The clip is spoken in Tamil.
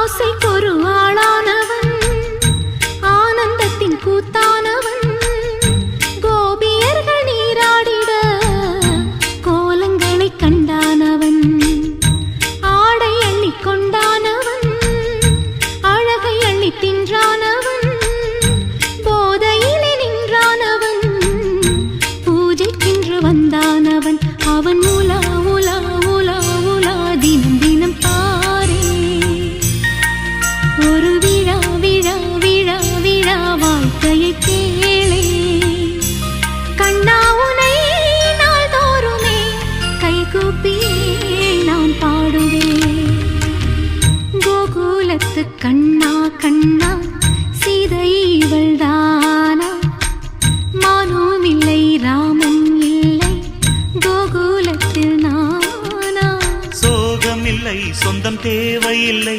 ஆசைக்கொரு ஆளானவன், ஆனந்தத்தின் கூத்தானவன், கோபியர்கள் நீராடிட கோலங்களை கண்டானவன், ஆடை அள்ளி கொண்டானவன், அழகை அள்ளி தின்றானவன், போதையிலே நின்றானவன், பூஜைக்கென்று வந்தானவன். அவன் உலா உலா உலா உலா தினம் தினம் பாரே, ஒரு விழா விழா விழா விழா வாழ்க்கையை கேளே. கண்ணா உனை நாள்தோறுமே கைகூப்பியே நான் பாடுவேன். கோகுலத்து கண்ணா கண்ணா சீதை இவள்தானா, மானும் இல்லை ராமன் இல்லை கோகுலத்தில் நானா. சோகமில்லை சொந்தம் தேவையில்லை